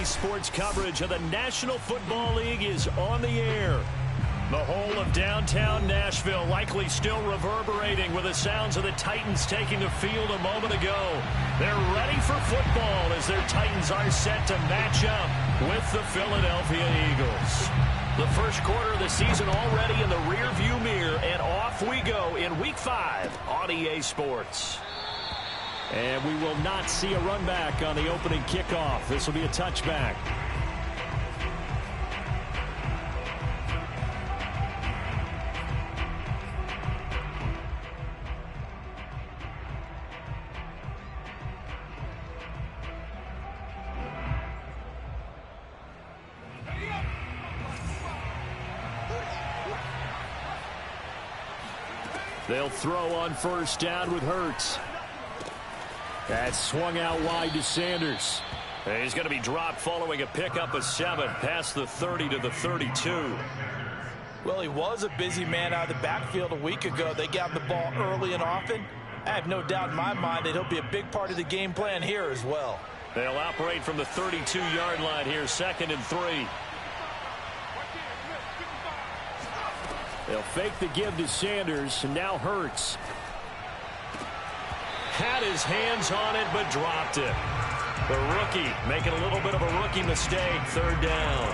RDA Sports coverage of the National Football League is on the air. The whole of downtown Nashville likely still reverberating with the sounds of the Titans taking the field a moment ago. They're ready for football as their Titans are set to match up with the Philadelphia Eagles. The first quarter of the season already in the rearview mirror, and off we go in Week 5 on EA Sports. And we will not see a run back on the opening kickoff. This will be a touchback. They'll throw on first down with Hurts. That swung out wide to Sanders. He's going to be dropped following a pickup of 7 past the 30 to the 32. Well, he was a busy man out of the backfield a week ago. They got the ball early and often. I have no doubt in my mind that he'll be a big part of the game plan here as well. They'll operate from the 32-yard line here, 2nd and 3. They'll fake the give to Sanders, and now Hurts. Had his hands on it, but dropped it. The rookie making a little bit of a rookie mistake, 3rd down.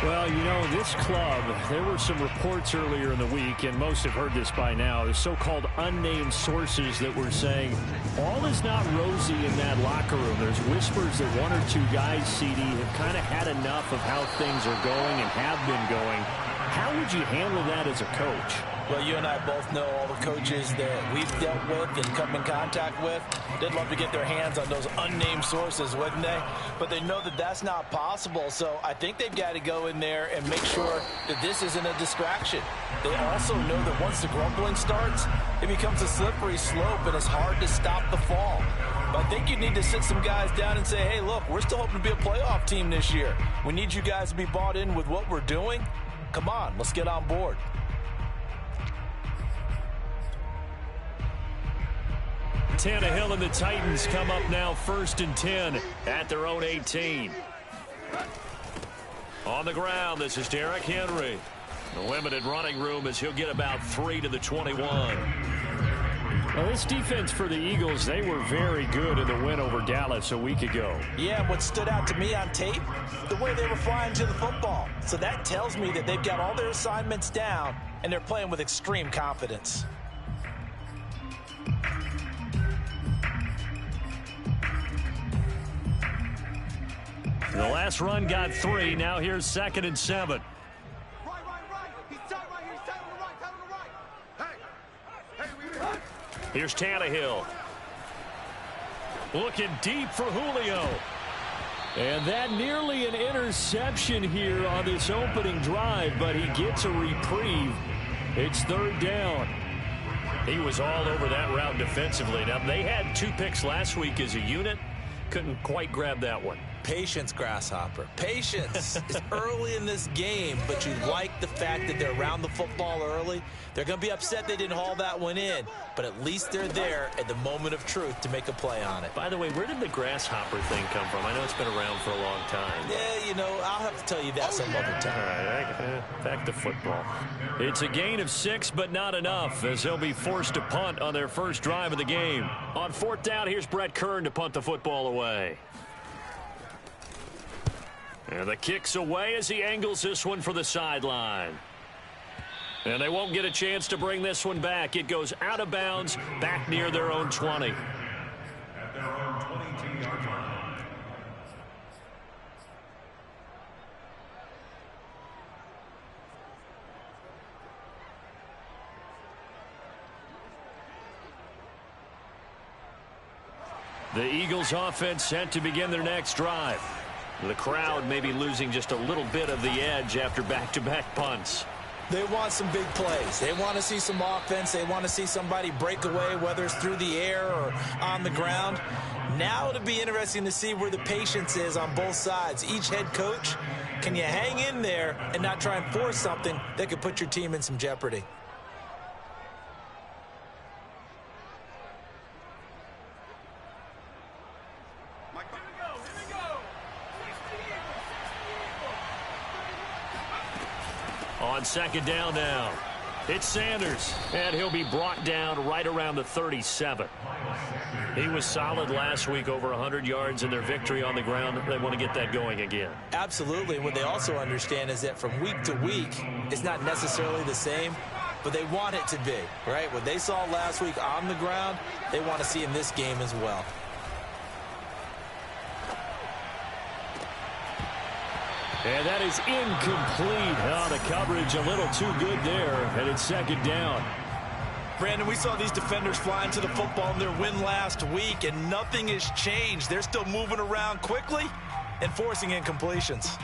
Well, you know, this club, there were some reports earlier in the week, and most have heard this by now, the so-called unnamed sources that were saying all is not rosy in that locker room. There's whispers that 1 or 2 guys, CD, have kind of had enough of how things are going and have been going. How would you handle that as a coach? Well, you and I both know all the coaches that we've dealt with and come in contact with. They'd love to get their hands on those unnamed sources, wouldn't they? But they know that that's not possible, so I think they've got to go in there and make sure that this isn't a distraction. They also know that once the grumbling starts, it becomes a slippery slope, and it's hard to stop the fall. But I think you need to sit some guys down and say, hey, look, we're still hoping to be a playoff team this year. We need you guys to be bought in with what we're doing. Come on, let's get on board. Tannehill and the Titans come up now 1st and 10 at their own 18. On the ground, this is Derrick Henry. The limited running room as he'll get about 3 to the 21. Well, this defense for the Eagles, they were very good in the win over Dallas a week ago. Yeah, what stood out to me on tape, the way they were flying to the football. So that tells me that they've got all their assignments down, and they're playing with extreme confidence. The last run got 3. Now here's 2nd and 7. Here's Tannehill. Looking deep for Julio. And that nearly an interception here on this opening drive, but he gets a reprieve. It's 3rd down. He was all over that route defensively. Now, they had 2 picks last week as a unit. Couldn't quite grab that one. Patience, Grasshopper. Patience. It's early in this game, but you like the fact that they're around the football early. They're going to be upset they didn't haul that one in, but at least they're there at the moment of truth to make a play on it. By the way, where did the grasshopper thing come from? I know it's been around for a long time. Yeah, you know, I'll have to tell you that some other time. All right, back to football. It's a gain of 6, but not enough, as they'll be forced to punt on their first drive of the game. On 4th down, here's Brett Kern to punt the football away. And the kick's away as he angles this one for the sideline. And they won't get a chance to bring this one back. It goes out of bounds, back near their own 20. At their own 22-yard line. The Eagles offense set to begin their next drive. The crowd may be losing just a little bit of the edge after back-to-back punts. They want some big plays. They want to see some offense. They want to see somebody break away, whether it's through the air or on the ground. Now it'll be interesting to see where the patience is on both sides. Each head coach, can you hang in there and not try and force something that could put your team in some jeopardy? On second down now, it's Sanders, and he'll be brought down right around the 37. He was solid last week, over 100 yards in their victory on the ground. They want to get that going again. Absolutely. What they also understand is that from week to week, it's not necessarily the same, but they want it to be, right? What they saw last week on the ground, they want to see in this game as well. And that is incomplete. Oh, the coverage a little too good there, and it's second down. Brandon, we saw these defenders flying to the football in their win last week, and nothing has changed. They're still moving around quickly and forcing incompletions.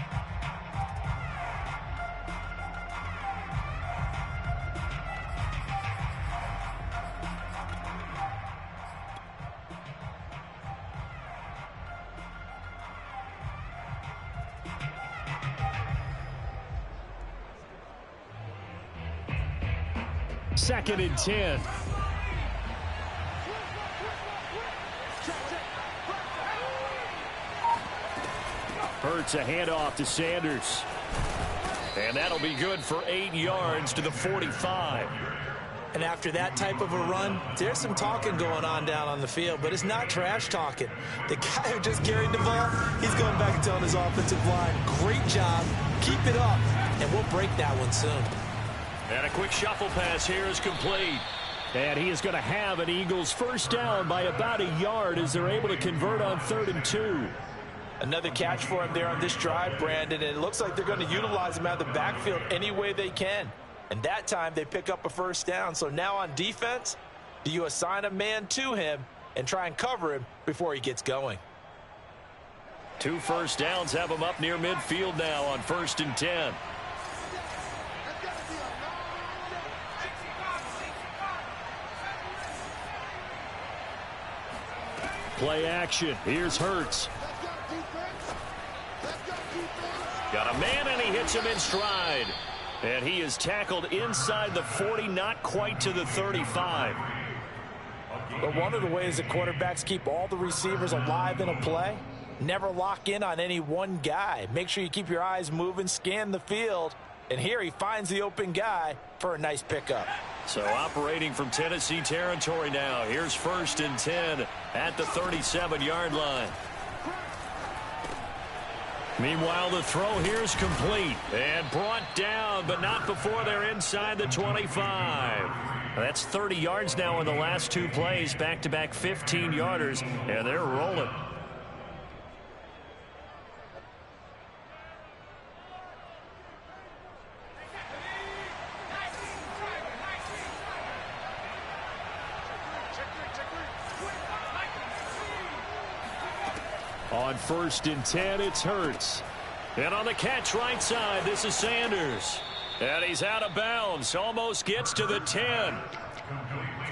Second and 10. Hurts a handoff to Sanders. And that'll be good for 8 yards to the 45. And after that type of a run, there's some talking going on down on the field, but it's not trash talking. The guy who just carried the ball, he's going back and telling his offensive line, great job, keep it up, and we'll break that one soon. And a quick shuffle pass here is complete. And he is going to have an Eagles first down by about a yard as they're able to convert on 3rd and 2. Another catch for him there on this drive, Brandon, and it looks like they're going to utilize him out of the backfield any way they can. And that time they pick up a first down. So now on defense, do you assign a man to him and try and cover him before he gets going? 2 first downs have him up near midfield now on 1st and 10. Play action. Here's Hurts. Got a man, and he hits him in stride. And he is tackled inside the 40, not quite to the 35. But one of the ways that quarterbacks keep all the receivers alive in a play, never lock in on any one guy. Make sure you keep your eyes moving, scan the field. And here he finds the open guy for a nice pickup. So operating from Tennessee territory now. Here's 1st and 10 at the 37-yard line. Meanwhile, the throw here is complete and brought down, but not before they're inside the 25. That's 30 yards now in the last 2 plays, back-to-back 15-yarders, and they're rolling. On 1st and 10, it's Hurts. And on the catch right side, this is Sanders. And he's out of bounds, almost gets to the 10.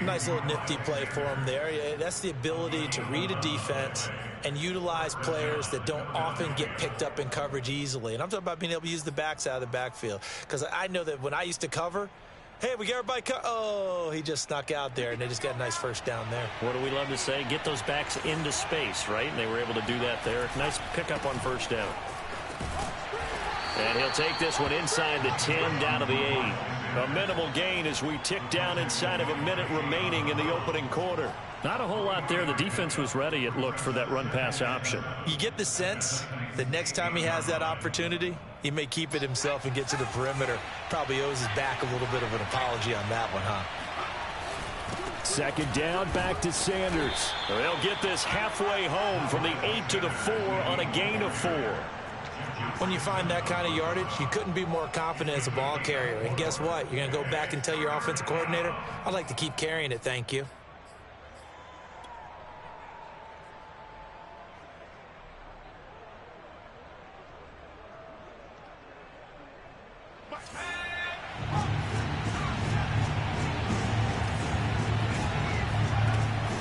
Nice little nifty play for him there. That's the ability to read a defense and utilize players that don't often get picked up in coverage easily. And I'm talking about being able to use the backs out of the backfield. Because I know that when I used to cover, hey, we got everybody oh, he just snuck out there, and they just got a nice first down there. What do we love to say? Get those backs into space, right? And they were able to do that there. Nice pickup on first down. And he'll take this one inside the 10 down to the 8. A minimal gain as we tick down inside of a minute remaining in the opening quarter. Not a whole lot there. The defense was ready, it looked, for that run-pass option. You get the sense that next time he has that opportunity, he may keep it himself and get to the perimeter. Probably owes his back a little bit of an apology on that one, huh? Second down, back to Sanders. They'll get this halfway home from the 8 to the 4 on a gain of 4. When you find that kind of yardage, you couldn't be more confident as a ball carrier. And guess what? You're going to go back and tell your offensive coordinator, I'd like to keep carrying it, thank you.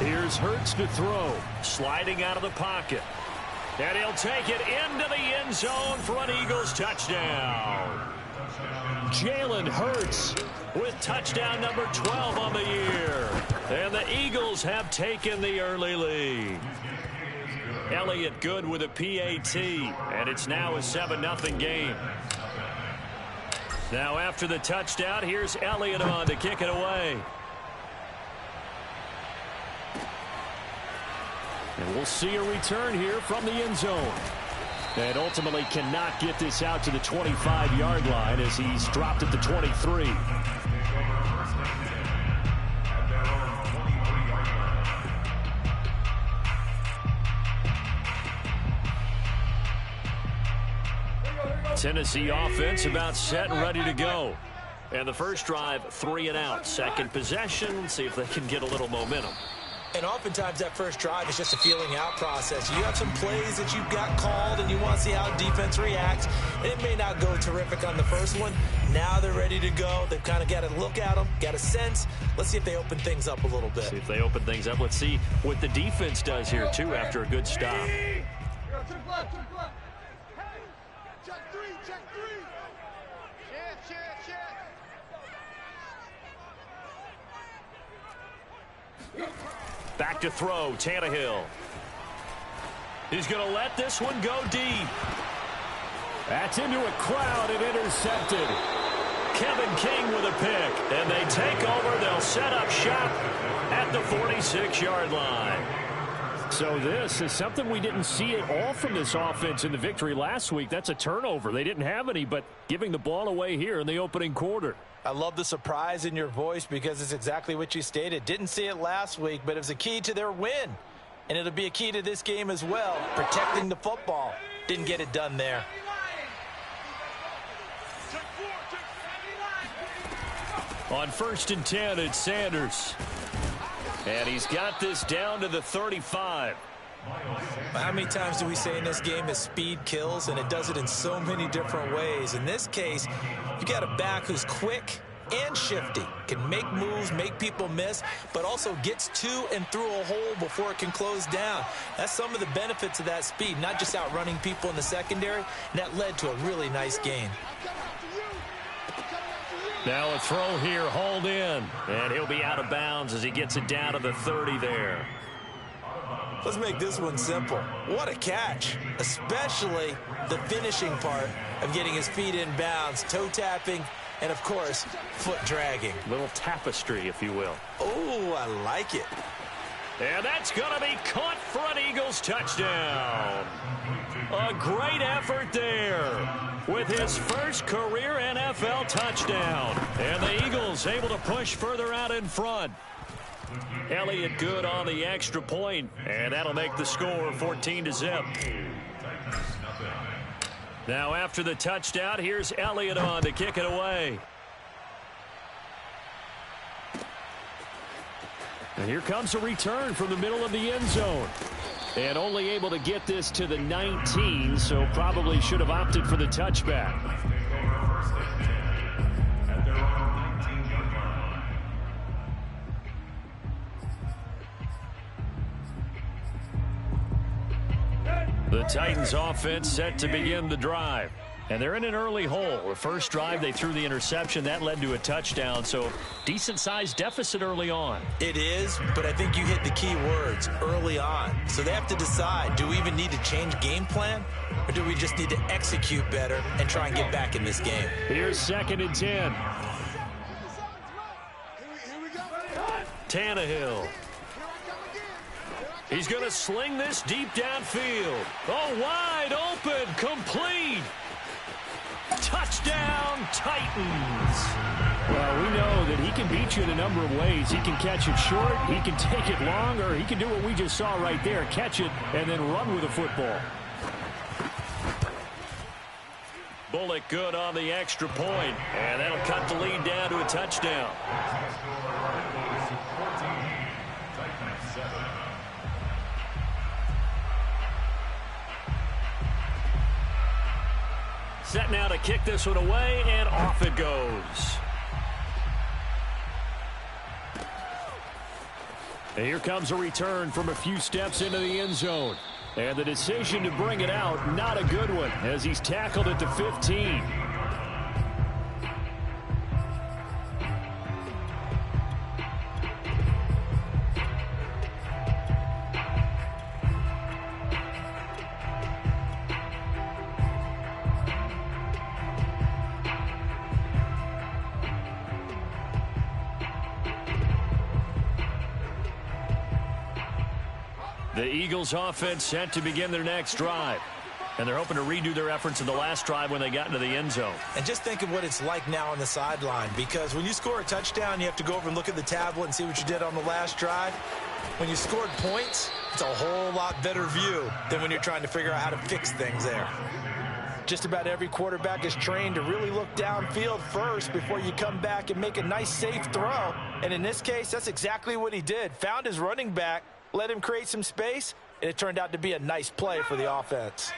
Here's Hurts to throw. Sliding out of the pocket. And he'll take it into the end zone for an Eagles touchdown. Jalen Hurts with touchdown number 12 on the year. And the Eagles have taken the early lead. Elliott good with a PAT. And it's now a 7-0 game. Now after the touchdown, here's Elliott on to kick it away. And we'll see a return here from the end zone. And ultimately cannot get this out to the 25-yard line as he's dropped at the 23. Tennessee offense about set and ready to go. And the first drive, 3 and out. Second possession, see if they can get a little momentum. And oftentimes that first drive is just a feeling out process. You have some plays that you've got called and you want to see how defense reacts. It may not go terrific on the first one. Now they're ready to go. They've kind of got to look at them, got a sense. Let's see if they open things up a little bit. See if they open things up. Let's see what the defense does here, too, after a good stop. Back to throw, Tannehill. He's going to let this one go deep. That's into a crowd and intercepted. Kevin King with a pick, and they take over. They'll set up shop at the 46-yard line. So this is something we didn't see at all from this offense in the victory last week. That's a turnover. They didn't have any, but giving the ball away here in the opening quarter. I love the surprise in your voice because it's exactly what you stated. Didn't see it last week, but it was a key to their win. And it'll be a key to this game as well, protecting the football. Didn't get it done there. On 1st and 10, it's Sanders. And he's got this down to the 35. How many times do we say in this game that speed kills, and it does it in so many different ways. In this case, you got a back who's quick and shifty, can make moves, make people miss, but also gets to and through a hole before it can close down. That's some of the benefits of that speed, not just outrunning people in the secondary, and that led to a really nice gain. Now a throw here, hauled in, and he'll be out of bounds as he gets it down to the 30 there. Let's make this one simple. What a catch, especially the finishing part of getting his feet in bounds, toe tapping, and of course, foot dragging. Little tapestry, if you will. Oh, I like it. And that's going to be caught for an Eagles touchdown. A great effort there with his first career NFL touchdown. And the Eagles able to push further out in front. Elliott good on the extra point, and that'll make the score 14-0. Now after the touchdown, here's Elliott on to kick it away. And here comes a return from the middle of the end zone. And only able to get this to the 19, so probably should have opted for the touchback. The Titans offense set to begin the drive. And they're in an early hole. The first drive, they threw the interception. That led to a touchdown, so decent-sized deficit early on. It is, but I think you hit the key words, early on. So they have to decide, do we even need to change game plan? Or do we just need to execute better and try and get back in this game? Here's 2nd and 10. Tannehill. He's going to sling this deep downfield. Oh, wide open, complete. Touchdown, Titans. Well, we know that he can beat you in a number of ways. He can catch it short, he can take it long, or he can do what we just saw right there, catch it and then run with the football. Bullock good on the extra point, and that'll cut the lead down to a touchdown. Set now to kick this one away, and off it goes. And here comes a return from a few steps into the end zone. And the decision to bring it out, not a good one, as he's tackled at the 15. The Eagles offense set to begin their next drive. And they're hoping to redo their efforts in the last drive when they got into the end zone. And just think of what it's like now on the sideline, because when you score a touchdown, you have to go over and look at the tablet and see what you did on the last drive. When you scored points, it's a whole lot better view than when you're trying to figure out how to fix things there. Just about every quarterback is trained to really look downfield first before you come back and make a nice, safe throw. And in this case, that's exactly what he did. Found his running back, let him create some space, and it turned out to be a nice play for the offense.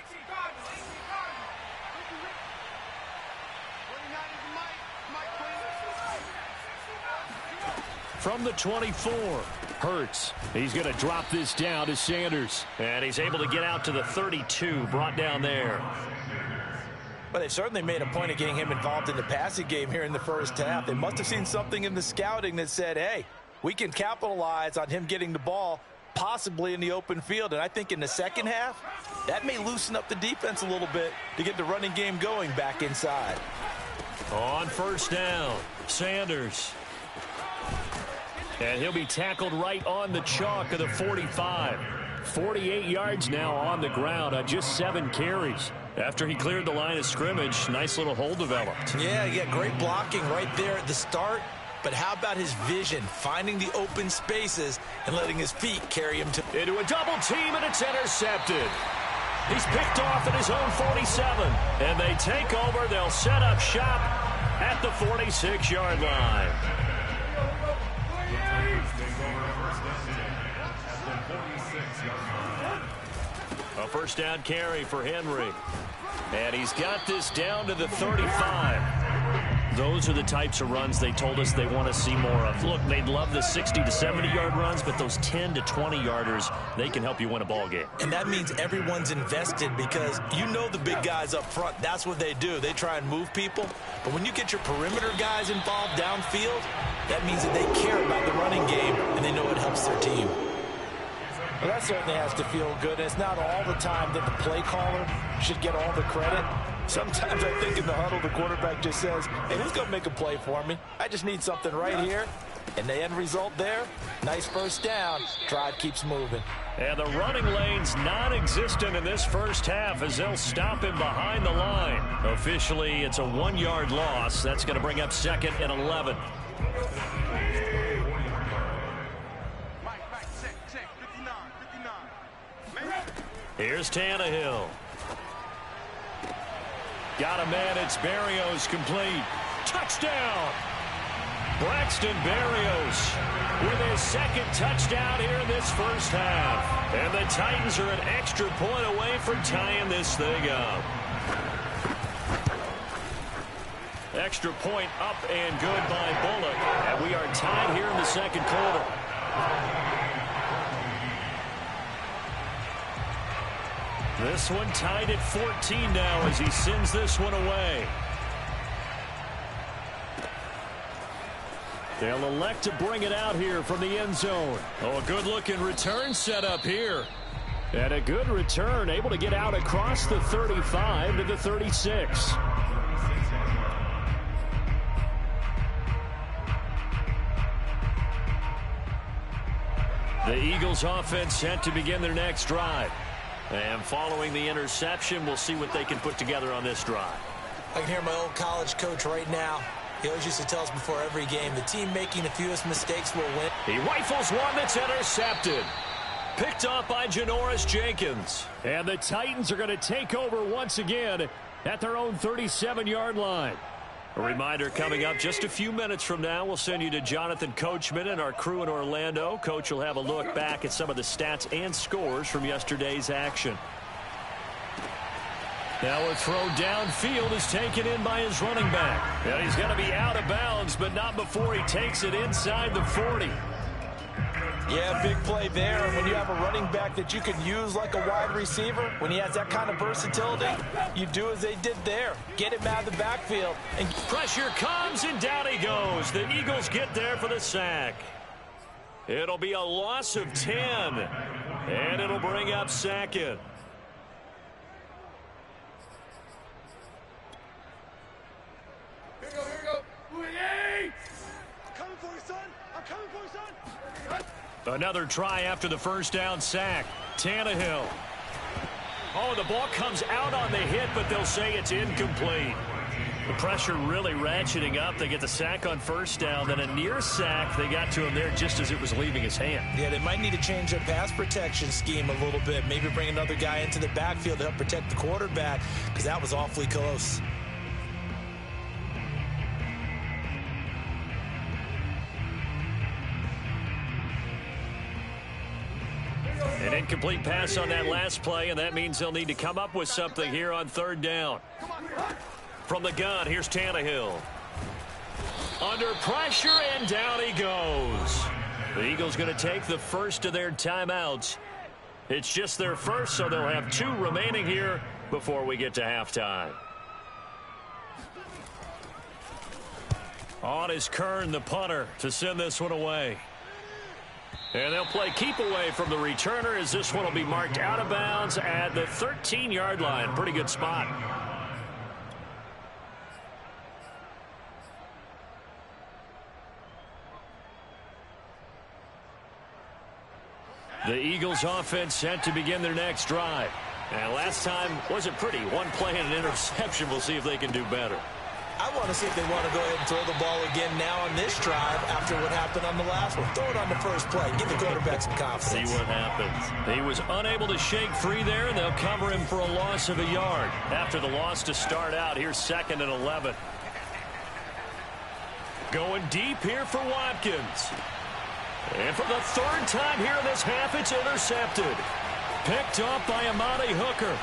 From the 24, Hurts. He's going to drop this down to Sanders. And he's able to get out to the 32, brought down there. But they certainly made a point of getting him involved in the passing game here in the first half. They must have seen something in the scouting that said, hey, we can capitalize on him getting the ball possibly in the open field. And I think in the second half, that may loosen up the defense a little bit to get the running game going back inside. On first down, Sanders. And he'll be tackled right on the chalk of the 45. 48 yards now on the ground on just 7 carries. After he cleared the line of scrimmage, nice little hole developed. Yeah, great blocking right there at the start. But how about his vision, finding the open spaces and letting his feet carry him into a double team, and it's intercepted. He's picked off at his own 47. And they take over. They'll set up shop at the 46-yard line. A first down carry for Henry. And he's got this down to the 35. Those are the types of runs they told us they want to see more of. Look, they'd love the 60 to 70-yard runs, but those 10 to 20-yarders, they can help you win a ball game. And that means everyone's invested, because you know the big guys up front, that's what they do. They try and move people. But when you get your perimeter guys involved downfield, that means that they care about the running game and they know it helps their team. Well, that certainly has to feel good. It's not all the time that the play caller should get all the credit. Sometimes I think in the huddle, the quarterback just says, hey, who's going to make a play for me? I just need something right here. And the end result there, nice first down. Drive keeps moving. And the running lane's non-existent in this first half as they'll stop him behind the line. Officially, it's a 1-yard loss. That's going to bring up 2nd and 11. Here's Tannehill. Got a man. It's Berrios complete. Touchdown! Braxton Berrios with his 2nd touchdown here in this first half. And the Titans are an extra point away from tying this thing up. Extra point up and good by Bullock. And we are tied here in the second quarter. This one tied at 14 now as he sends this one away. They'll elect to bring it out here from the end zone. Oh, a good-looking return set up here. And a good return, able to get out across the 35 to the 36. The Eagles offense set to begin their next drive. And following the interception, we'll see what they can put together on this drive. I can hear my old college coach right now. He always used to tell us before every game, the team making the fewest mistakes will win. He rifles one that's intercepted. Picked off by Janoris Jenkins. And the Titans are going to take over once again at their own 37-yard line. A reminder coming up just a few minutes from now, we'll send you to Jonathan Coachman and our crew in Orlando. Coach will have a look back at some of the stats and scores from yesterday's action. Now a throw downfield is taken in by his running back. And he's going to be out of bounds, but not before he takes it inside the 40. Yeah, big play there. When you have a running back that you can use like a wide receiver, when he has that kind of versatility, you do as they did there. Get him out of the backfield. And pressure comes, and down he goes. The Eagles get there for the sack. It'll be a loss of 10, and it'll bring up 2nd. Here we go. I'm coming for you, son. I'm coming for you, son. Another try after the first down sack. Tannehill. Oh, the ball comes out on the hit, but they'll say it's incomplete. The pressure really ratcheting up. They get the sack on first down, then a near sack. They got to him there just as it was leaving his hand. Yeah, they might need to change their pass protection scheme a little bit. Maybe bring another guy into the backfield to help protect the quarterback, because that was awfully close. An incomplete pass on that last play, and that means they'll need to come up with something here on third down. From the gun, here's Tannehill. Under pressure, and down he goes. The Eagles going to take the first of their timeouts. It's just their first, so they'll have 2 remaining here before we get to halftime. On is Kern, the punter, to send this one away. And they'll play keep away from the returner, as this one will be marked out of bounds at the 13-yard line. Pretty good spot. The Eagles offense set to begin their next drive. And last time wasn't pretty. 1 play and an interception. We'll see if they can do better. I want to see if they want to go ahead and throw the ball again now on this drive after what happened on the last one. Throw it on the first play. Give the quarterback some confidence. See what happens. He was unable to shake free there, and they'll cover him for a loss of a yard. After the loss to start out, here's 2nd and 11. Going deep here for Watkins. And for the 3rd time here in this half, it's intercepted. Picked off by Amani Hooker.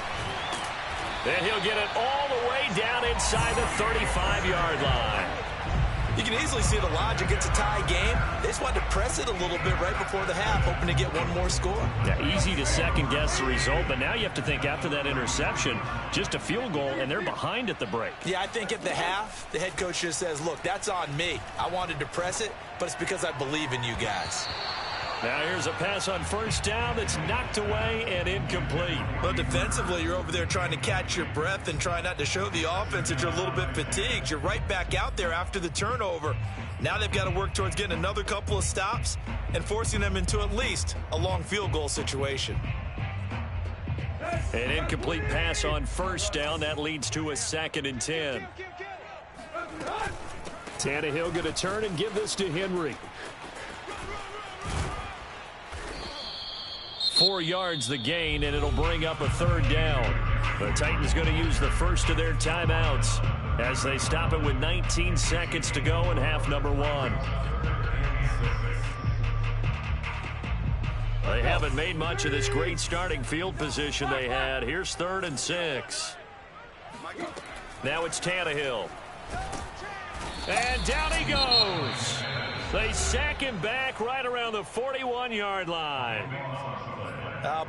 And he'll get it all the way down inside the 35-yard line. You can easily see the logic. It's a tie game. They just wanted to press it a little bit right before the half, hoping to get one more score. Yeah, easy to second-guess the result, but now you have to think after that interception, just a field goal, and they're behind at the break. Yeah, I think at the half, the head coach just says, look, that's on me. I wanted to press it, but it's because I believe in you guys. Now here's a pass on first down that's knocked away and incomplete. Well, defensively, you're over there trying to catch your breath and try not to show the offense that you're a little bit fatigued. You're right back out there after the turnover. Now they've got to work towards getting another couple of stops and forcing them into at least a long field goal situation. An incomplete pass on first down. That leads to a 2nd and 10. Tannehill going to turn and give this to Henry. 4 yards the gain, and it'll bring up a 3rd down. The Titans going to use the first of their timeouts as they stop it with 19 seconds to go in half number 1. They haven't made much of this great starting field position they had. Here's 3rd and 6. Now it's Tannehill. And down he goes. They sack him back right around the 41-yard line.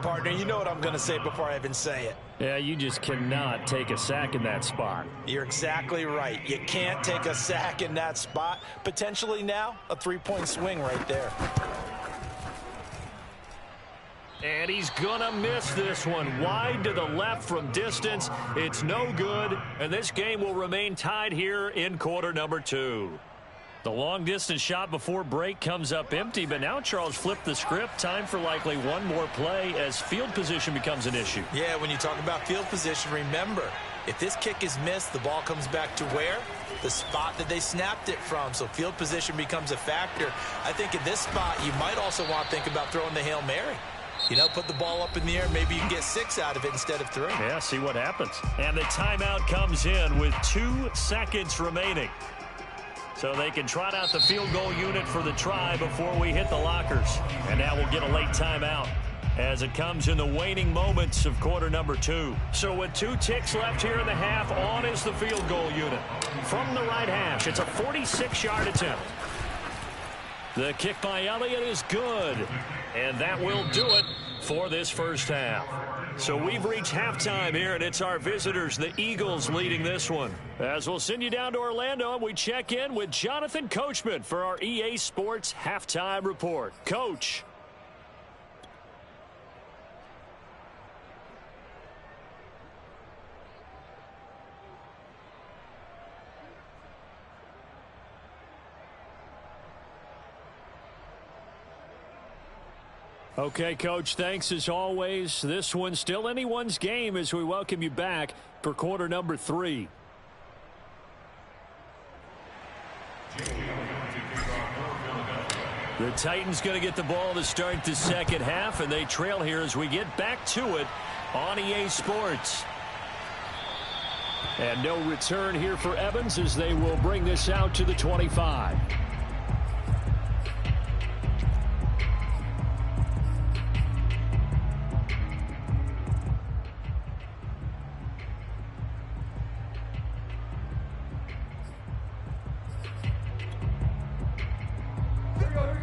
Partner, you know what I'm going to say before I even say it. Yeah, you just cannot take a sack in that spot. You're exactly right. You can't take a sack in that spot. Potentially now, a 3-point swing right there. And he's going to miss this one. Wide to the left from distance. It's no good. And this game will remain tied here in quarter number 2. The long-distance shot before break comes up empty, but now Charles flipped the script. Time for likely one more play as field position becomes an issue. Yeah, when you talk about field position, remember, if this kick is missed, the ball comes back to where? The spot that they snapped it from. So field position becomes a factor. I think at this spot, you might also want to think about throwing the Hail Mary. You know, put the ball up in the air. Maybe you can get 6 out of it instead of 3. Yeah, see what happens. And the timeout comes in with 2 seconds remaining. So they can trot out the field goal unit for the try before we hit the lockers. And now we'll get a late timeout as it comes in the waning moments of quarter number 2. So with 2 ticks left here in the half, on is the field goal unit. From the right hash, it's a 46-yard attempt. The kick by Elliott is good. And that will do it for this first half. So we've reached halftime here, and it's our visitors, the Eagles, leading this one. As we'll send you down to Orlando, and we check in with Jonathan Coachman for our EA Sports Halftime Report. Coach. Okay, Coach, thanks as always. This one's still anyone's game as we welcome you back for quarter number 3. The Titans going to get the ball to start the second half, and they trail here as we get back to it on EA Sports. And no return here for Evans as they will bring this out to the 25.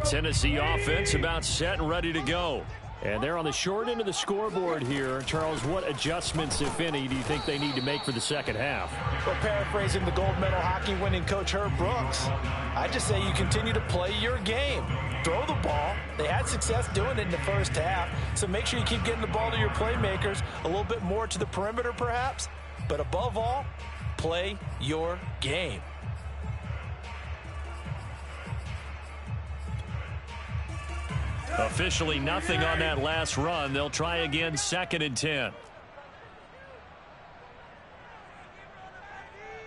Tennessee offense about set and ready to go. And they're on the short end of the scoreboard here. Charles, what adjustments, if any, do you think they need to make for the second half? Well, paraphrasing the gold medal hockey winning coach Herb Brooks, I just say you continue to play your game. Throw the ball. They had success doing it in the first half, so make sure you keep getting the ball to your playmakers, a little bit more to the perimeter perhaps, but above all, play your game. Officially nothing on that last run. They'll try again, 2nd and 10.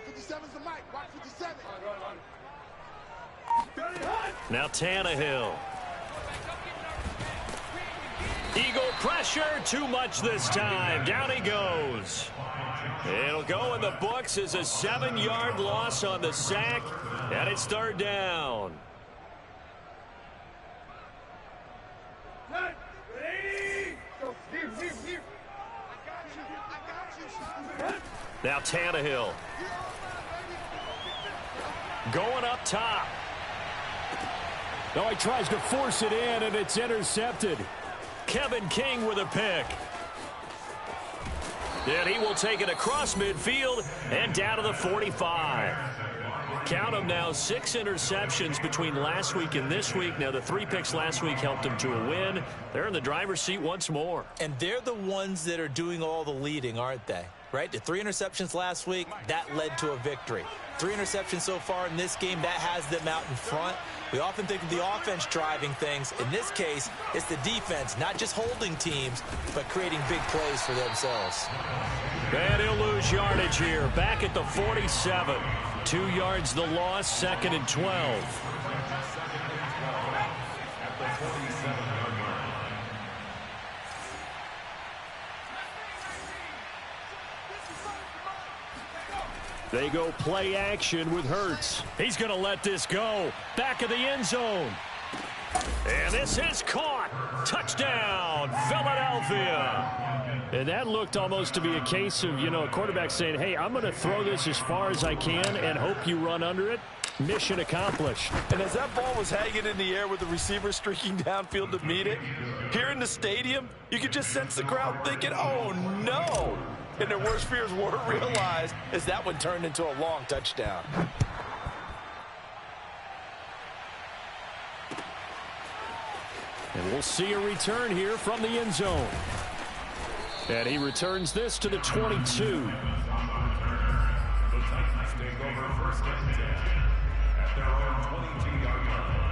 57's the mic. Watch 57. Now Tannehill. Eagle pressure, too much this time. Down he goes. It'll go in the books as a 7-yard loss on the sack, and it's 3rd down. Now Tannehill. Going up top. Oh, he tries to force it in, and it's intercepted. Kevin King with a pick. And he will take it across midfield and down to the 45. Count them now, 6 interceptions between last week and this week. Now, the 3 picks last week helped them to a win. They're in the driver's seat once more. And they're the ones that are doing all the leading, aren't they? Right? The 3 interceptions last week, that led to a victory. 3 interceptions so far in this game, that has them out in front. We often think of the offense driving things. In this case, it's the defense, not just holding teams, but creating big plays for themselves. And he'll lose yardage here. Back at the 47. 2 yards the loss, 2nd and 12. They go play action with Hurts. He's going to let this go. Back of the end zone. And this is caught. Touchdown, Philadelphia. And that looked almost to be a case of, a quarterback saying, hey, I'm going to throw this as far as I can and hope you run under it. Mission accomplished. And as that ball was hanging in the air with the receiver streaking downfield to meet it, here in the stadium, you could just sense the crowd thinking, oh, no. And their worst fears were realized as that one turned into a long touchdown. And we'll see a return here from the end zone. And he returns this to the 22. The Titans take over 1st and 10 at their own 22-yard line.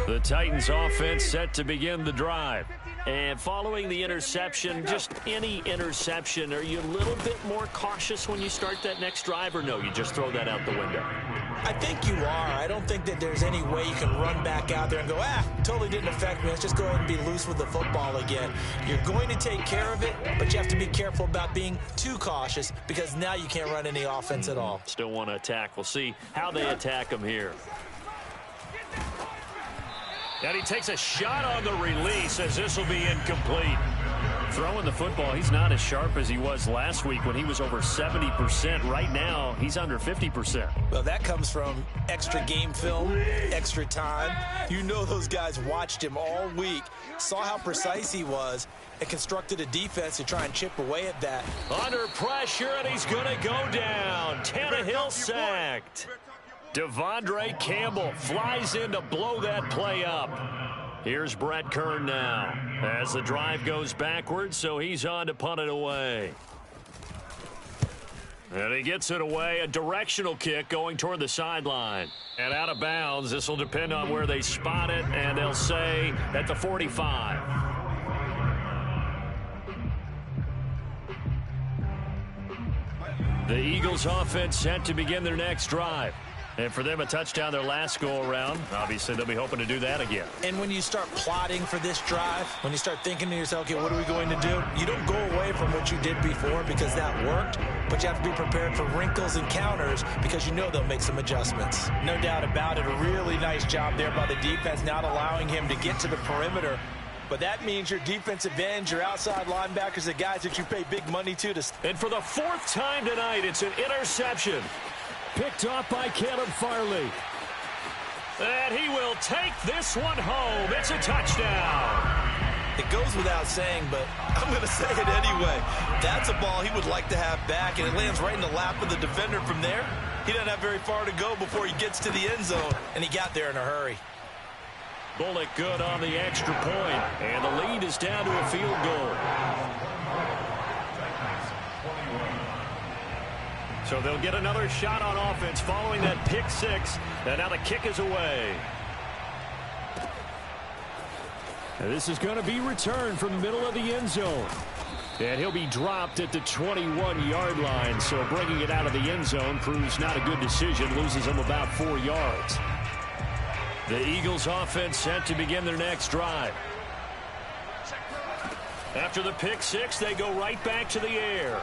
The Titans offense set to begin the drive. And following the interception, just any interception, are you a little bit more cautious when you start that next drive, or no, you just throw that out the window? I think you are. I don't think that there's any way you can run back out there and go, totally didn't affect me. Let's just go ahead and be loose with the football again. You're going to take care of it, but you have to be careful about being too cautious because now you can't run any offense at all. Still want to attack. We'll see how they attack them here. And he takes a shot on the release as this will be incomplete. Throwing the football, he's not as sharp as he was last week when he was over 70%. Right now, he's under 50%. Well, that comes from extra game film, extra time. You know those guys watched him all week, saw how precise he was, and constructed a defense to try and chip away at that. Under pressure, and he's going to go down. Tannehill sacked. Devondre Campbell flies in to blow that play up. Here's Brett Kern now as the drive goes backwards, so he's on to punt it away. And he gets it away, a directional kick going toward the sideline. And out of bounds, this will depend on where they spot it, and they'll say at the 45. The Eagles offense set to begin their next drive. And for them, a touchdown their last go-around. Obviously, they'll be hoping to do that again. And when you start plotting for this drive, when you start thinking to yourself, okay, what are we going to do? You don't go away from what you did before because that worked, but you have to be prepared for wrinkles and counters because you know they'll make some adjustments. No doubt about it. A really nice job there by the defense, not allowing him to get to the perimeter. But that means your defensive ends, your outside linebackers, the guys that you pay big money to. And for the fourth time tonight, it's an interception. Picked off by Caleb Farley. And he will take this one home. It's a touchdown. It goes without saying, but I'm going to say it anyway. That's a ball he would like to have back, and it lands right in the lap of the defender from there. He doesn't have very far to go before he gets to the end zone, and he got there in a hurry. Bullock good on the extra point, and the lead is down to a field goal. So they'll get another shot on offense following that pick six, and now the kick is away. And this is going to be returned from the middle of the end zone. And he'll be dropped at the 21-yard line, so bringing it out of the end zone proves not a good decision, loses him about 4 yards. The Eagles offense set to begin their next drive. After the pick six, they go right back to the air.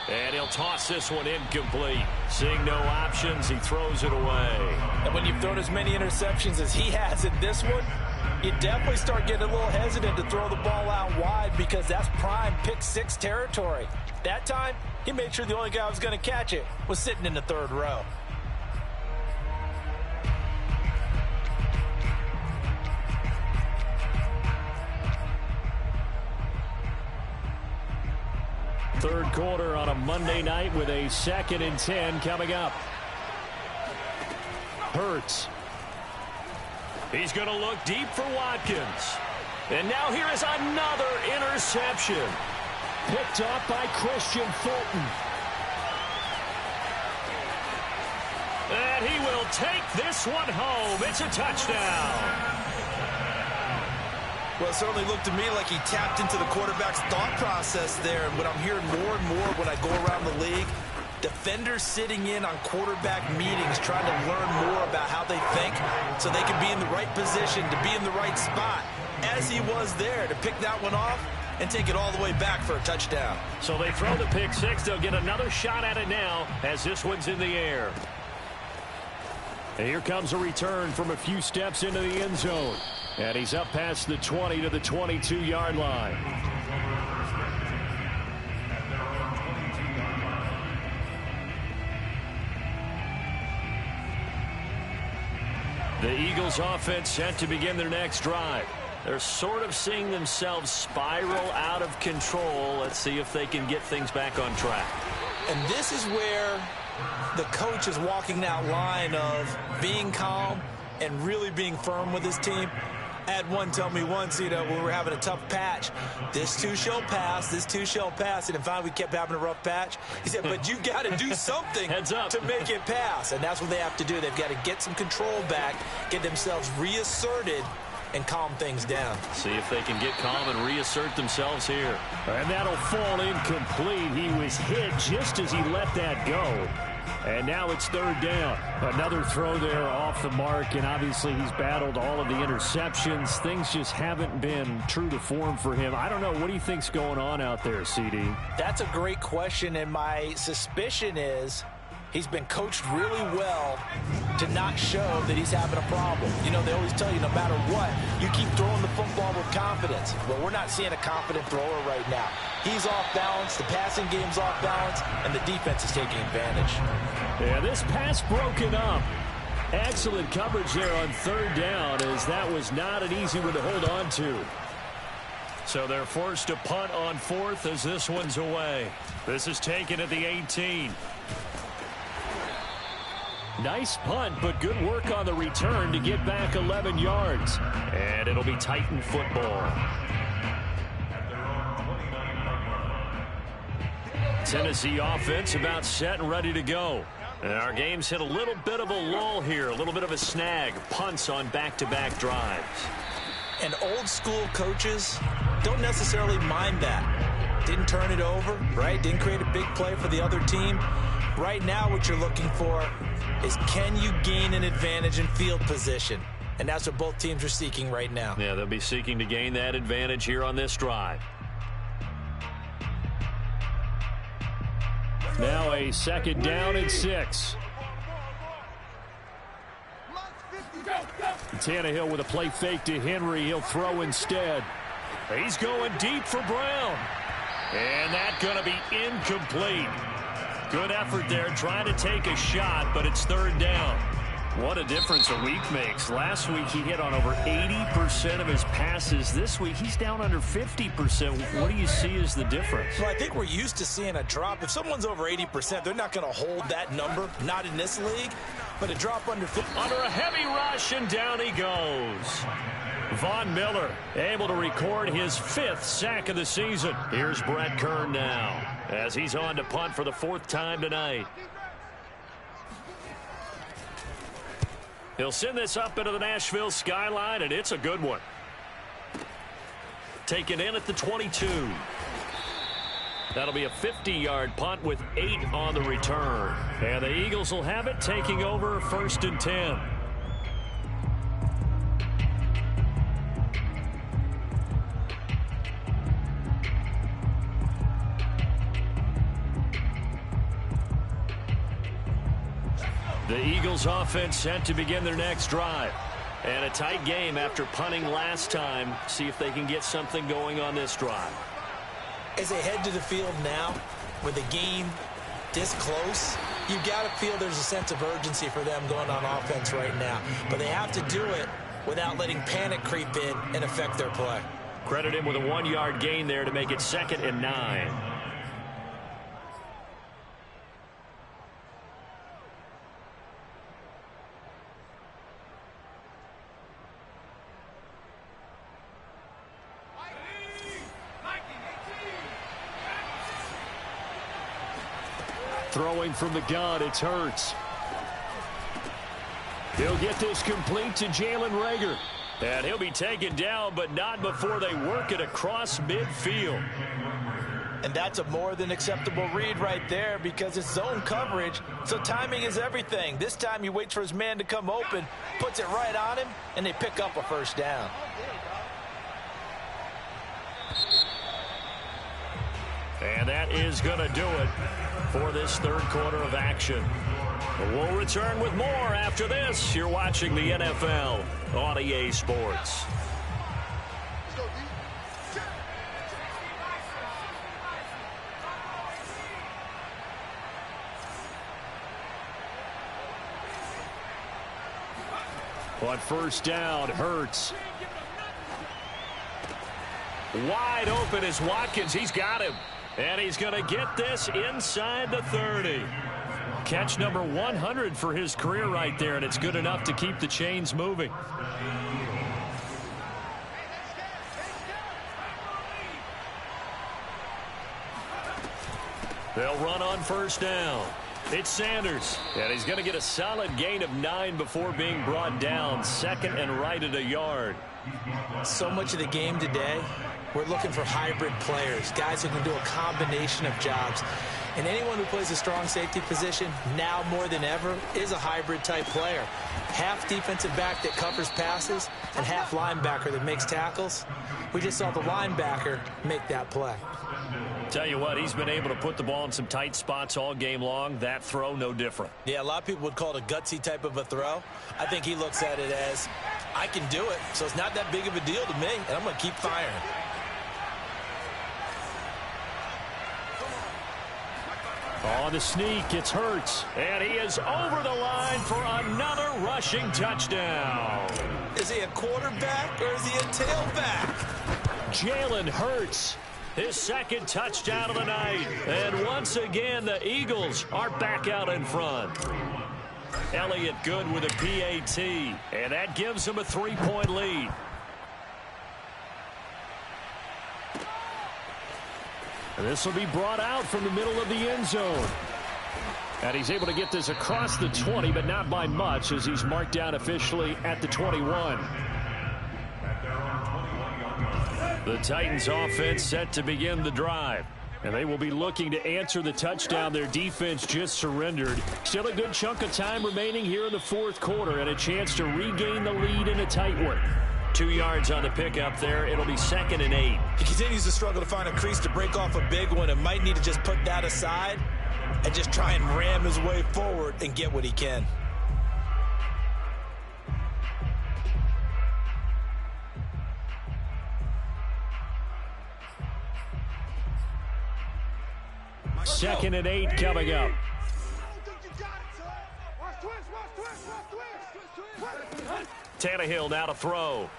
And he'll toss this one incomplete. Seeing no options, he throws it away. And when you've thrown as many interceptions as he has in this one, you definitely start getting a little hesitant to throw the ball out wide because that's prime pick six territory. That time, he made sure the only guy who was going to catch it was sitting in the third row. Third quarter on a Monday night with a 2nd and 10 coming up. Hurts. He's going to look deep for Watkins. And now here is another interception. Picked off by Christian Fulton. And he will take this one home. It's a touchdown. Well, it certainly looked to me like he tapped into the quarterback's thought process there. And what I'm hearing more and more when I go around the league, defenders sitting in on quarterback meetings trying to learn more about how they think so they can be in the right position, to be in the right spot, as he was there to pick that one off and take it all the way back for a touchdown. So they throw the pick six. They'll get another shot at it now as this one's in the air. And here comes a return from a few steps into the end zone. And he's up past the 20 to the 22-yard line. The Eagles offense set to begin their next drive. They're sort of seeing themselves spiral out of control. Let's see if they can get things back on track. And this is where the coach is walking that line of being calm and really being firm with his team. I had one tell me once, when we were having a tough patch, this too shall pass, this too shall pass. And finally we kept having a rough patch. He said, but you got to do something Heads up. to make it pass. And that's what they have to do. They've got to get some control back, get themselves reasserted, and calm things down. See if they can get calm and reassert themselves here. And that'll fall incomplete. He was hit just as he let that go. And now it's third down. Another throw there off the mark, and obviously he's battled all of the interceptions. Things just haven't been true to form for him. I don't know. What do you think's going on out there, CD? That's a great question, and my suspicion is he's been coached really well to not show that he's having a problem. They always tell you no matter what, you keep throwing the football with confidence. Well, we're not seeing a confident thrower right now. He's off balance, the passing game's off balance, and the defense is taking advantage. Yeah, this pass broken up. Excellent coverage there on third down, as that was not an easy one to hold on to. So they're forced to punt on fourth as this one's away. This is taken at the 18. Nice punt, but good work on the return to get back 11 yards. And it'll be Titan football. Tennessee offense about set and ready to go. And our game's hit a little bit of a lull here, a little bit of a snag. Punts on back-to-back drives. And old school coaches don't necessarily mind that. Didn't turn it over, right? Didn't create a big play for the other team. Right now what you're looking for is, can you gain an advantage in field position? And that's what both teams are seeking right now. Yeah, they'll be seeking to gain that advantage here on this drive. Now a 2nd down and 6. Tannehill with a play fake to Henry. He'll throw instead. He's going deep for Brown. And that's going to be incomplete. Good effort there trying to take a shot, but it's 3rd down. What a difference a week makes. Last week he hit on over 80% of his passes. This week he's down under 50%. What do you see as the difference? Well, I think we're used to seeing a drop. If someone's over 80%, they're not going to hold that number. Not in this league. But a drop under 50. Under a heavy rush, and down he goes. Von Miller able to record his 5th sack of the season. Here's Brett Kern now as he's on to punt for the 4th time tonight. He'll send this up into the Nashville skyline, and it's a good one. Taken in at the 22. That'll be a 50-yard punt with 8 on the return. And the Eagles will have it, taking over 1st and 10. The Eagles offense set to begin their next drive. And a tight game after punting last time. See if they can get something going on this drive. As they head to the field now, with the game this close, you've got to feel there's a sense of urgency for them going on offense right now. But they have to do it without letting panic creep in and affect their play. Credit him with a 1-yard gain there to make it 2nd and 9. Throwing from the gun, it's Hurts. He'll get this complete to Jalen Reagor. And he'll be taken down, but not before they work it across midfield. And that's a more than acceptable read right there because it's zone coverage, so timing is everything. This time he waits for his man to come open, puts it right on him, and they pick up a 1st down. And that is going to do it for this 3rd quarter of action. We'll return with more after this. You're watching the NFL on EA Sports. On 1st down, Hurts. Wide open is Watkins. He's got him. And he's going to get this inside the 30. Catch number 100 for his career right there, and it's good enough to keep the chains moving. They'll run on 1st down. It's Sanders, and he's going to get a solid gain of 9 before being brought down. 2nd and right at a yard. So much of the game today, we're looking for hybrid players, guys who can do a combination of jobs. And anyone who plays a strong safety position, now more than ever, is a hybrid type player. Half defensive back that covers passes and half linebacker that makes tackles. We just saw the linebacker make that play. Tell you what, he's been able to put the ball in some tight spots all game long. That throw, no different. Yeah, a lot of people would call it a gutsy type of a throw. I think he looks at it as, I can do it, so it's not that big of a deal to me, and I'm going to keep firing. On the sneak, it's Hurts. And he is over the line for another rushing touchdown. Is he a quarterback or is he a tailback? Jalen Hurts. His 2nd touchdown of the night. And once again, the Eagles are back out in front. Elliott good with a PAT. And that gives him a 3-point lead. And this will be brought out from the middle of the end zone. And he's able to get this across the 20, but not by much, as he's marked down officially at the 21. The Titans offense set to begin the drive. And they will be looking to answer the touchdown their defense just surrendered. Still a good chunk of time remaining here in the fourth quarter, and a chance to regain the lead in a tight one. 2 yards on the pickup there. It'll be 2nd and 8. He continues to struggle to find a crease to break off a big one, and might need to just put that aside and just try and ram his way forward and get what he can. Second and 8 coming up. Tannehill now to throw.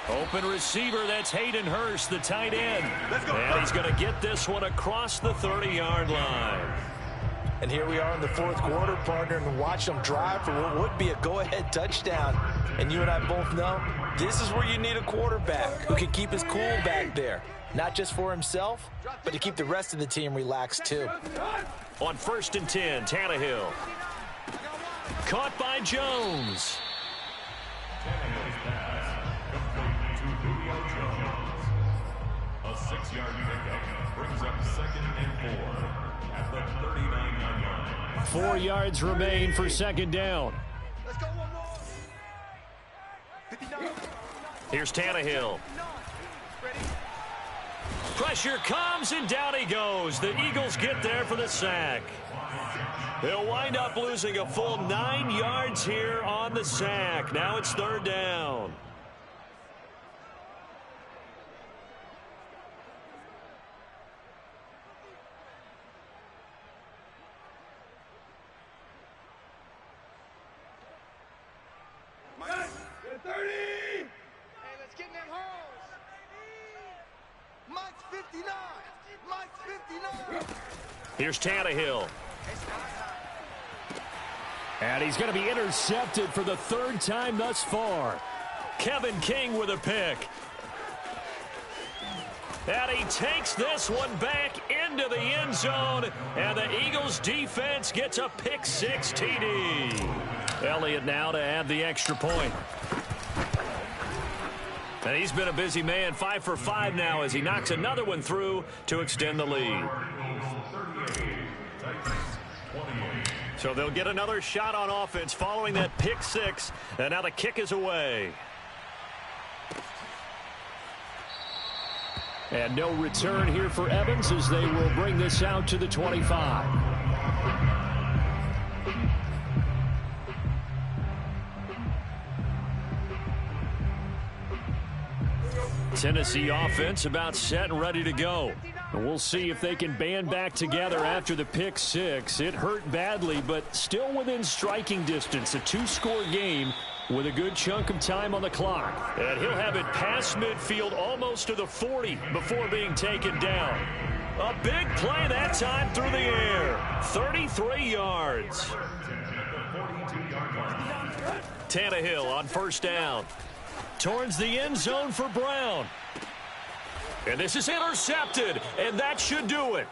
Open receiver, that's Hayden Hurst, the tight end. And he's going to get this one across the 30-yard line. And here we are in the fourth quarter, partner, and watch them drive for what would be a go-ahead touchdown. And you and I both know this is where you need a quarterback who can keep his cool back there. Not just for himself, but to keep the rest of the team relaxed too. On 1st and 10, Tannehill. Caught by Jones. A 6-yard pickup brings up 2nd and 4 at the 39-yard line. 4 yards remain for 2nd down. Let's go one more. Here's Tannehill. Pressure comes, and down he goes. The Eagles get there for the sack. They'll wind up losing a full 9 yards here on the sack. Now it's 3rd down. Get 30. Hey, let's get in them holes. Mike's 59. Mike's 59. Here's Tannehill. And he's going to be intercepted for the 3rd time thus far. Kevin King with a pick. And he takes this one back into the end zone. And the Eagles defense gets a pick 6 TD. Elliott now to add the extra point. And he's been a busy man, 5 for 5 now as he knocks another one through to extend the lead. So they'll get another shot on offense following that pick 6. And now the kick is away. And no return here for Evans as they will bring this out to the 25. Tennessee offense about set and ready to go. And we'll see if they can band back together after the pick 6. It hurt badly, but still within striking distance. A 2-score game with a good chunk of time on the clock. And he'll have it past midfield almost to the 40 before being taken down. A big play that time through the air. 33 yards. Tannehill on 1st down. Towards the end zone for Brown. And this is intercepted, and that should do it.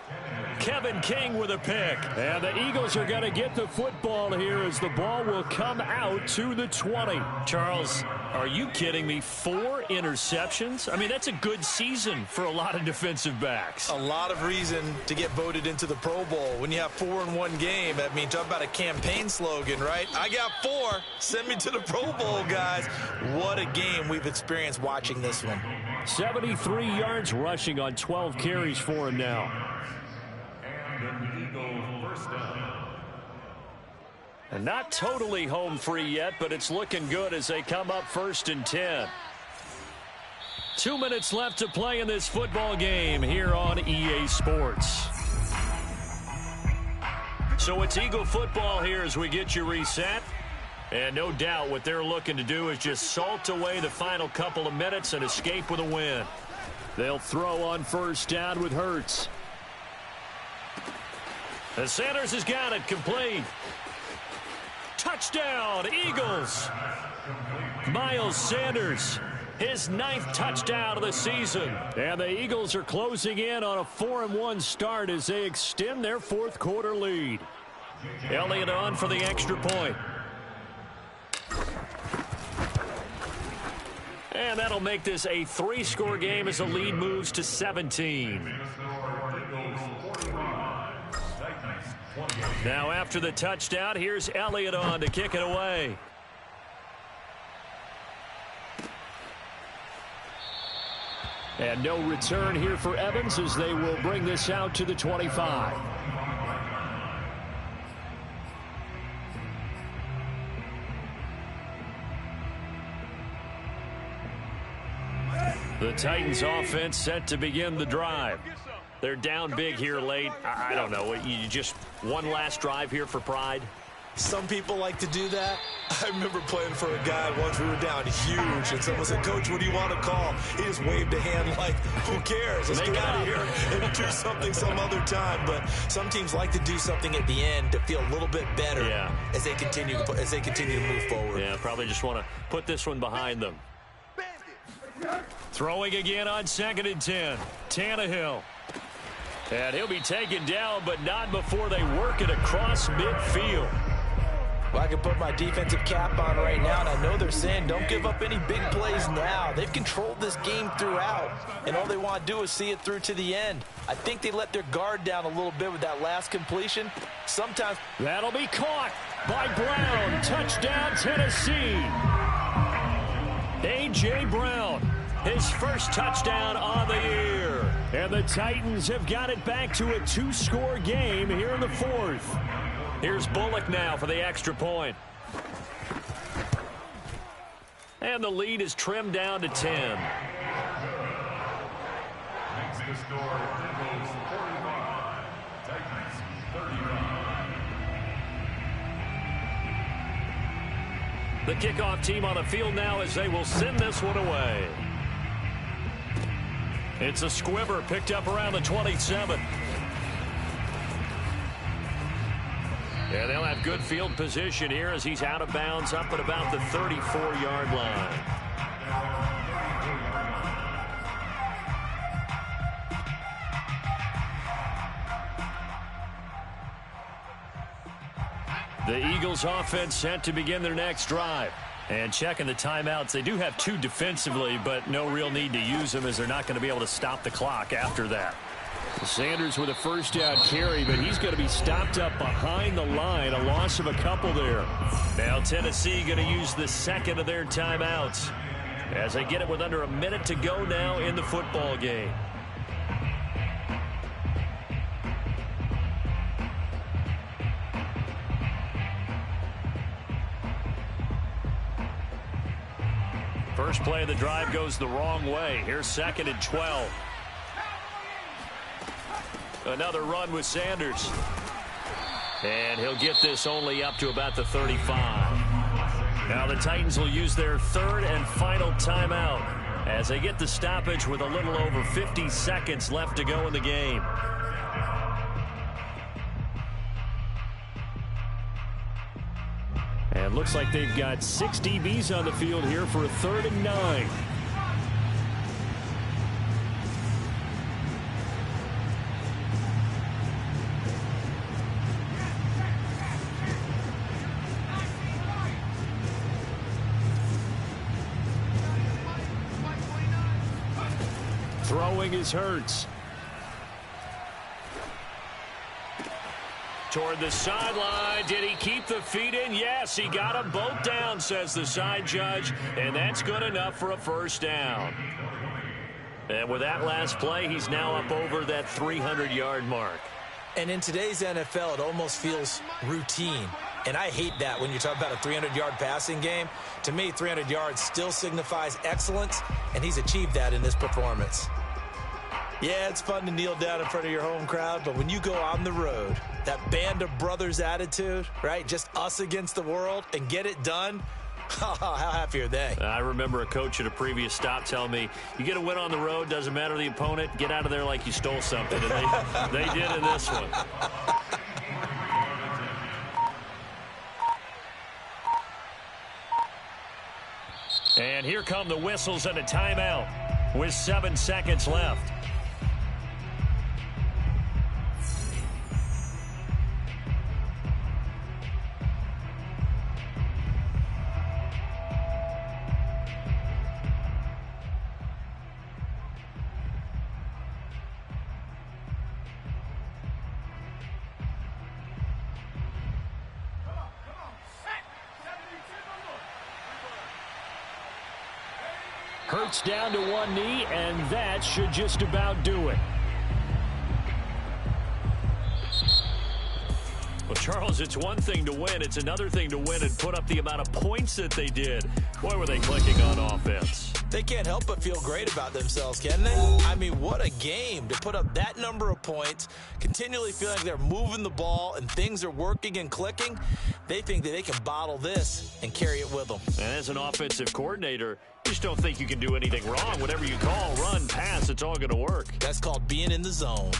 Kevin King with a pick. And the Eagles are going to get the football here as the ball will come out to the 20. Charles, are you kidding me? 4 interceptions? I mean, that's a good season for a lot of defensive backs. A lot of reason to get voted into the Pro Bowl. When you have 4 in one game, I mean, talk about a campaign slogan, right? I got 4. Send me to the Pro Bowl, guys. What a game we've experienced watching this one. 73 yards rushing on 12 carries for him now. And not totally home free yet, but it's looking good as they come up 1st and 10. 2 minutes left to play in this football game here on EA Sports. So it's Eagle football here as we get you reset. And no doubt what they're looking to do is just salt away the final couple of minutes and escape with a win. They'll throw on 1st down with Hurts. And Sanders has got it complete. Touchdown, Eagles. Miles Sanders his 9th touchdown of the season. And the Eagles are closing in on a 4-1 start as they extend their fourth quarter lead. Elliott on for the extra point. And that'll make this a 3-score game as the lead moves to 17. Now after the touchdown, here's Elliott on to kick it away. And no return here for Evans as they will bring this out to the 25. The Titans offense set to begin the drive. They're down big here late. I don't know. You just one last drive here for pride? Some people like to do that. I remember playing for a guy once. We were down huge, and someone said, "Coach, what do you want to call?" He just waved a hand like, "Who cares? Let's get out of here and do something some other time." But some teams like to do something at the end to feel a little bit better as they continue to move forward. Yeah, probably just want to put this one behind them. Throwing again on 2nd and 10. Tannehill. And he'll be taken down, but not before they work it across midfield. Well, I can put my defensive cap on right now, and I know they're saying don't give up any big plays now. They've controlled this game throughout, and all they want to do is see it through to the end. I think they let their guard down a little bit with that last completion. Sometimes that'll be caught by Brown. Touchdown, Tennessee. A.J. Brown, his first touchdown on the year. And the Titans have got it back to a 2-score game here in the fourth. Here's Bullock now for the extra point. And the lead is trimmed down to 10. Makes the score Eagles 45, Titans 35. The kickoff team on the field now as they will send this one away. It's a squibber picked up around the 27. Yeah, they'll have good field position here as he's out of bounds up at about the 34-yard line. The Eagles offense set to begin their next drive. And checking the timeouts, they do have 2 defensively, but no real need to use them as they're not going to be able to stop the clock after that. Sanders with a first down carry, but he's going to be stopped up behind the line. A loss of a couple there. Now Tennessee going to use the second of their timeouts as they get it with under a minute to go now in the football game. First play of the drive goes the wrong way. Here's 2nd and 12. Another run with Sanders. And he'll get this only up to about the 35. Now the Titans will use their 3rd and final timeout as they get the stoppage with a little over 50 seconds left to go in the game. And looks like they've got 6 DBs on the field here for a 3rd and 9. Throwing is Hurts. Toward the sideline. Did he keep the feet in? Yes, he got them both down, says the side judge. And that's good enough for a first down. And with that last play, he's now up over that 300-yard mark. And in today's NFL, it almost feels routine. And I hate that when you talk about a 300-yard passing game. To me, 300 yards still signifies excellence, and he's achieved that in this performance. Yeah, it's fun to kneel down in front of your home crowd, but when you go on the road, that band of brothers attitude, right, just us against the world, and get it done, how happy are they? I remember a coach at a previous stop telling me, you get a win on the road, doesn't matter the opponent, get out of there like you stole something. And they did in this one. And here come the whistles and a timeout with 7 seconds left. Hurts down to one knee, and that should just about do it. Well, Charles, it's one thing to win. It's another thing to win and put up the amount of points that they did. Boy, were they clicking on offense. They can't help but feel great about themselves, can they? I mean, what a game to put up that number of points, continually feeling like they're moving the ball and things are working and clicking. They think that they can bottle this and carry it with them. And as an offensive coordinator, you just don't think you can do anything wrong. Whatever you call, run, pass, it's all going to work. That's called being in the zone.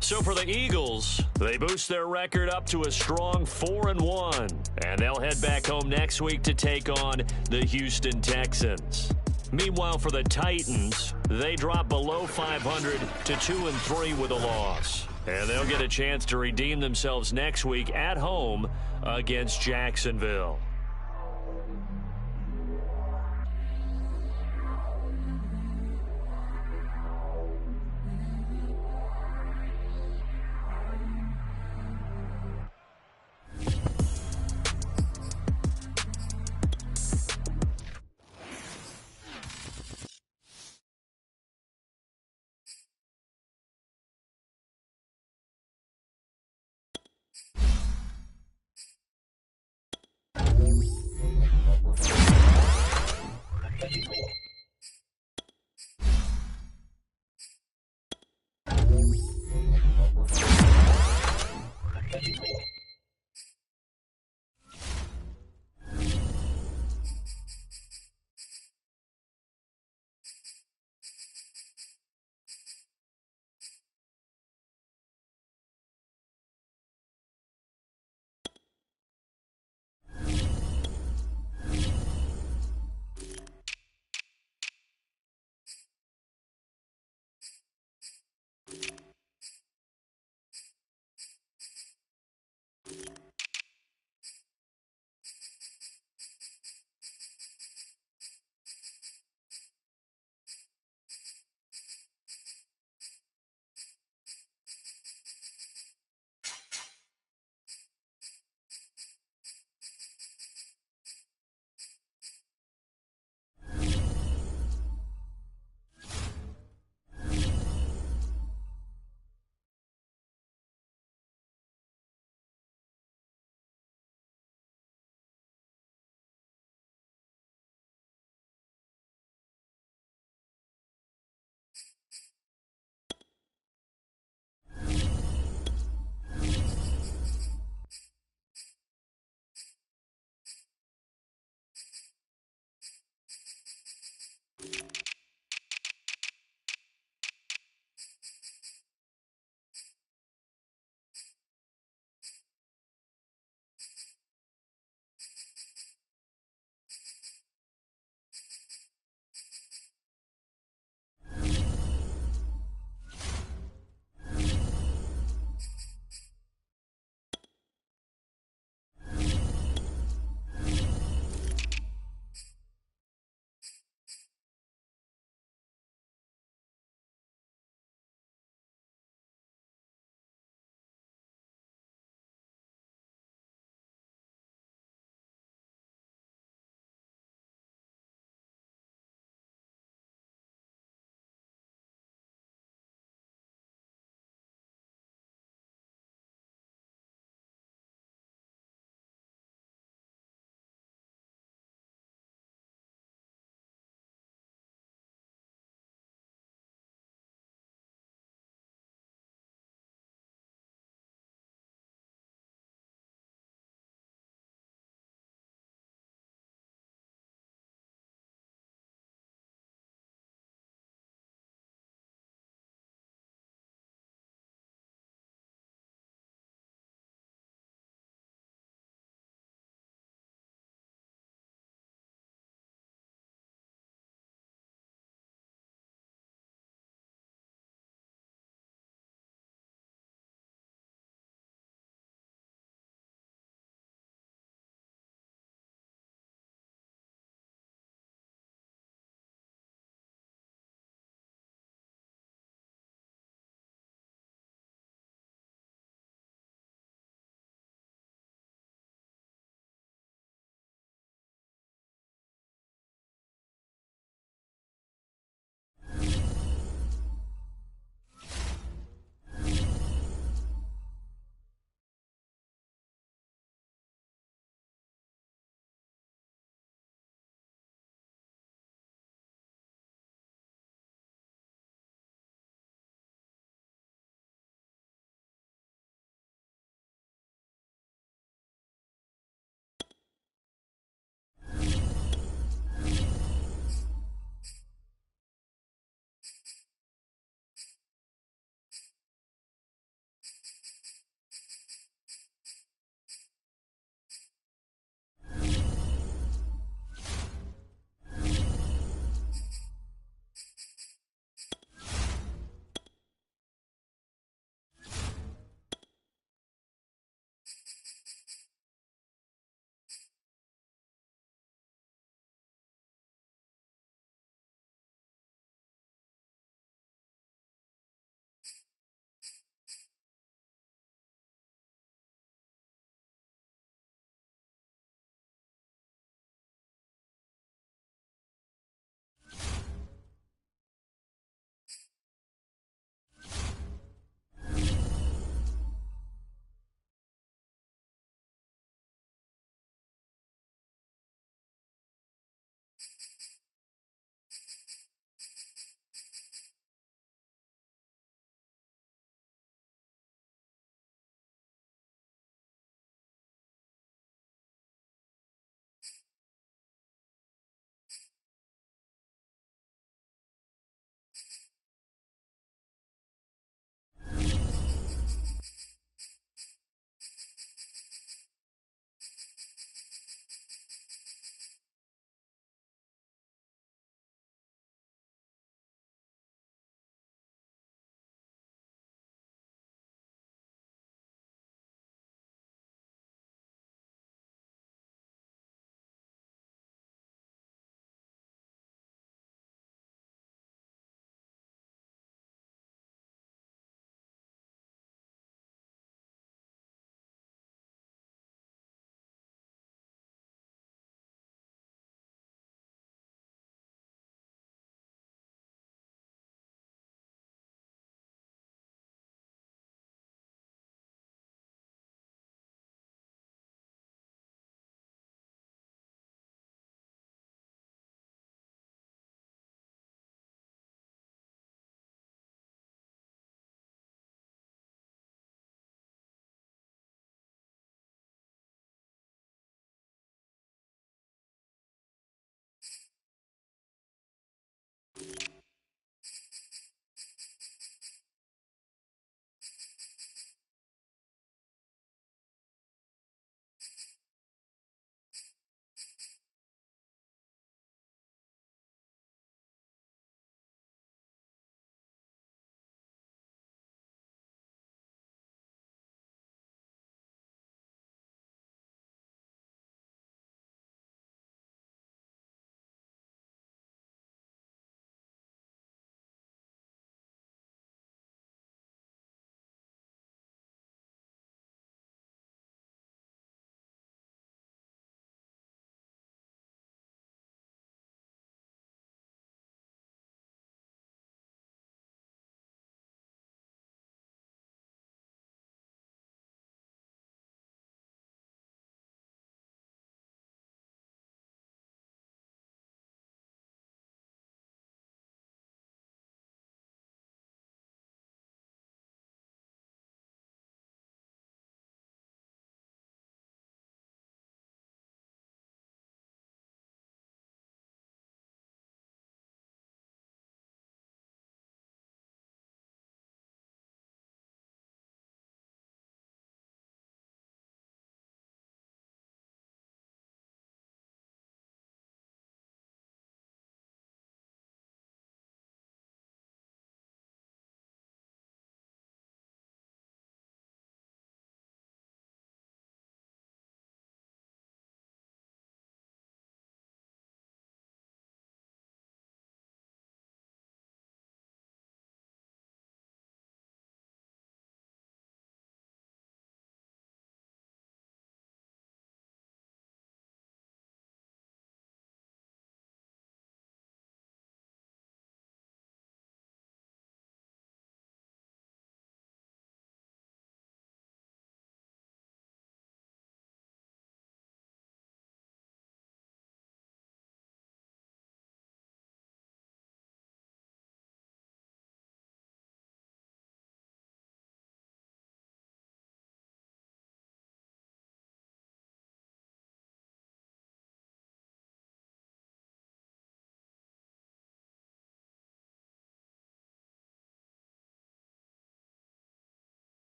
So for the Eagles, they boost their record up to a strong 4-1. And they'll head back home next week to take on the Houston Texans. Meanwhile, for the Titans, they drop below 500 to 2-3 with a loss. And they'll get a chance to redeem themselves next week at home against Jacksonville.